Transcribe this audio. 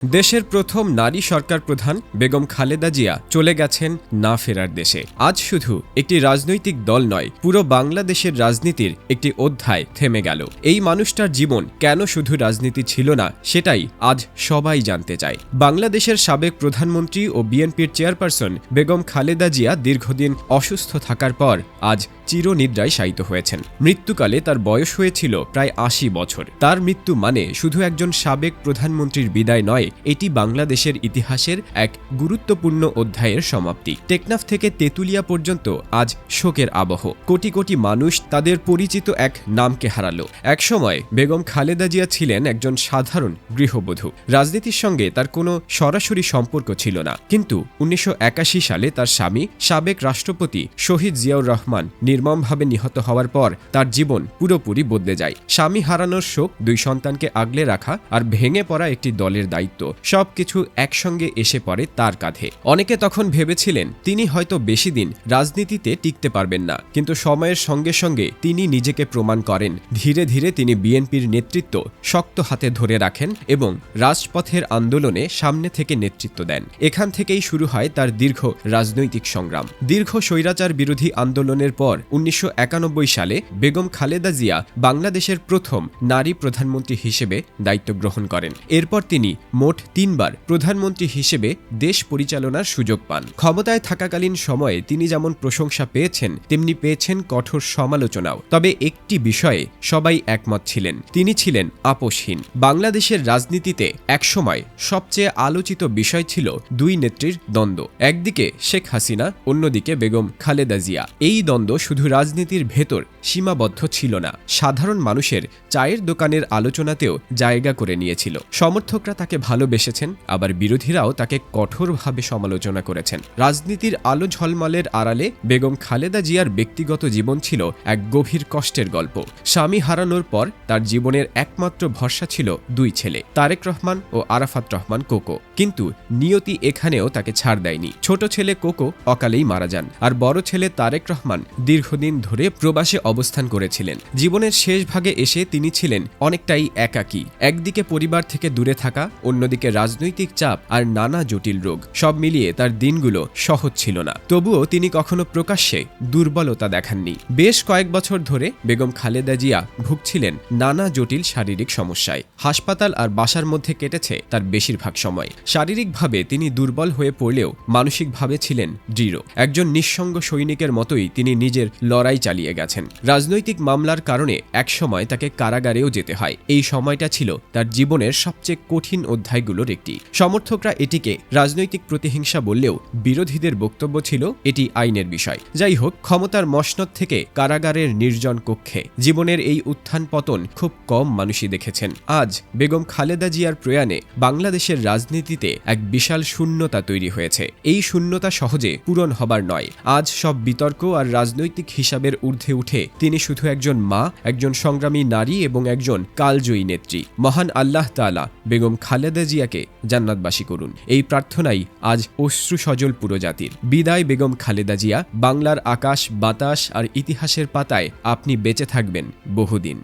দেশের প্রথম নারী সরকার প্রধান বেগম খালেদা জিয়া চলে গেছেন না ফেরার দেশে। আজ শুধু একটি রাজনৈতিক দল নয়, পুরো বাংলাদেশের রাজনীতির একটি অধ্যায় থেমে গেল। এই মানুষটার জীবন কেন শুধু রাজনীতি ছিল না, সেটাই আজ সবাই জানতে চায়। বাংলাদেশের সাবেক প্রধানমন্ত্রী ও বিএনপির চেয়ারপারসন বেগম খালেদা জিয়া দীর্ঘদিন অসুস্থ থাকার পর আজ চিরনিদ্রায় শায়িত হয়েছেন। মৃত্যুকালে তার বয়স হয়েছিল প্রায় ৮০ বছর। তার মৃত্যু মানে শুধু একজন সাবেক প্রধানমন্ত্রীর বিদায় নয়, এটি বাংলাদেশের ইতিহাসের এক গুরুত্বপূর্ণ অধ্যায়ের সমাপ্তি। টেকনাফ থেকে তেঁতুলিয়া পর্যন্ত আজ শোকের আবহ। কোটি কোটি মানুষ তাদের পরিচিত এক নামকে হারালো। একসময় বেগম খালেদা জিয়া ছিলেন একজন সাধারণ গৃহবধূ। রাজনীতির সঙ্গে তার কোনো সরাসরি সম্পর্ক ছিল না, কিন্তু ১৯৮১ সালে তার স্বামী সাবেক রাষ্ট্রপতি শহীদ জিয়াউর রহমান নির্মমভাবে নিহত হওয়ার পর তার জীবন পুরোপুরি বদলে যায়। স্বামী হারানোর শোক, ২ সন্তানকে আগলে রাখা আর ভেঙে পড়া একটি দলের দায়িত্ব, সবকিছু একসঙ্গে এসে পড়ে তার কাঁধে। অনেকে তখন ভেবেছিলেন তিনি হয়তো বেশি দিন রাজনীতিতে টিকতে পারবেন না, কিন্তু সময়ের সঙ্গে সঙ্গে তিনি নিজেকে প্রমাণ করেন। ধীরে ধীরে তিনি বিএনপির নেতৃত্ব শক্ত হাতে ধরে রাখেন এবং রাজপথের আন্দোলনে সামনে থেকে নেতৃত্ব দেন। এখান থেকেই শুরু হয় তার দীর্ঘ রাজনৈতিক সংগ্রাম। দীর্ঘ স্বৈরাচার বিরোধী আন্দোলনের পর ১৯৯১ সালে বেগম খালেদা জিয়া বাংলাদেশের প্রথম নারী প্রধানমন্ত্রী হিসেবে দায়িত্ব গ্রহণ করেন। এরপর তিনি মোট ৩ বার প্রধানমন্ত্রী হিসেবে দেশ পরিচালনার সুযোগ পান। ক্ষমতায় থাকাকালীন সময়ে তিনি যেমন প্রশংসা পেয়েছেন, তেমনি পেয়েছেন কঠোর সমালোচনাও। তবে একটি বিষয়ে সবাই একমত ছিলেন, তিনি ছিলেন আপোষহীন। বাংলাদেশের রাজনীতিতে একসময় সবচেয়ে আলোচিত বিষয় ছিল দুই নেত্রীর দ্বন্দ্ব। একদিকে শেখ হাসিনা, অন্যদিকে বেগম খালেদা জিয়া। এই দ্বন্দ্ব শুধু রাজনীতির ভেতর সীমাবদ্ধ ছিল না, সাধারণ মানুষের চায়ের দোকানের আলোচনাতেও জায়গা করে নিয়েছিল। সমর্থকরা তাকে ভালোবেসেছেন, আবার বিরোধীরাও তাকে কঠোরভাবে সমালোচনা করেছেন। রাজনীতির আলো ঝলমলের আড়ালে বেগম খালেদা জিয়ার ব্যক্তিগত জীবন ছিল এক গভীর কষ্টের গল্প। স্বামী হারানোর পর তার জীবনের একমাত্র ভরসা ছিল ২ ছেলে, তারেক রহমান ও আরাফাত রহমান কোকো। কিন্তু নিয়তি এখানেও তাকে ছাড় দেয়নি। ছোট ছেলে কোকো অকালেই মারা যান, আর বড় ছেলে তারেক রহমান দীর্ঘদিন ধরে প্রবাসে অবস্থান করেছিলেন। জীবনের শেষ ভাগে এসে তিনি ছিলেন অনেকটাই একাকী। একদিকে পরিবার থেকে দূরে থাকা, অন্যদিকে রাজনৈতিক চাপ আর নানা জটিল রোগ, সব মিলিয়ে তার দিনগুলো সহজ ছিল না। তবুও তিনি কখনো প্রকাশ্যে দুর্বলতা দেখাননি। বেশ কয়েক বছর ধরে বেগম খালেদা জিয়া ভুগছিলেন নানা জটিল শারীরিক সমস্যায়। হাসপাতাল আর বাসার মধ্যে কেটেছে তার বেশিরভাগ সময়। শারীরিকভাবে তিনি দুর্বল হয়ে পড়লেও মানসিকভাবে ছিলেন দৃঢ়। একজন নিঃসঙ্গ সৈনিকের মতোই তিনি নিজের লড়াই চালিয়ে গেছেন। রাজনৈতিক মামলার কারণে একসময় তাকে কারাগারেও যেতে হয়। এই সময়টা ছিল তার জীবনের সবচেয়ে কঠিন অধ্যায়গুলোর একটি। সমর্থকরা এটিকে রাজনৈতিক প্রতিহিংসা বললেও বিরোধীদের বক্তব্য ছিল এটি আইনের বিষয়। যাই হোক, ক্ষমতার মসনদ থেকে কারাগারের নির্জন কক্ষে জীবনের এই উত্থান পতন খুব কম মানুষই দেখেছেন। আজ বেগম খালেদা জিয়ার প্রয়াণে বাংলাদেশের রাজনীতিতে এক বিশাল শূন্যতা তৈরি হয়েছে। এই শূন্যতা সহজে পূরণ হবার নয়। আজ সব বিতর্ক আর রাজনৈতিক হিসাবের ঊর্ধ্বে উঠে তিনি শুধু একজন মা, একজন সংগ্রামী নারী এবং একজন কালজয়ী নেত্রী। মহান আল্লাহ তাআলা বেগম খালেদা জিয়াকে জান্নাতবাসী করুন, এই প্রার্থনাই আজ অশ্রু সজল পুরো জাতির। বিদায় বেগম খালেদা জিয়া। বাংলার আকাশ, বাতাস আর ইতিহাসের পাতায় আপনি বেঁচে থাকবেন বহুদিন।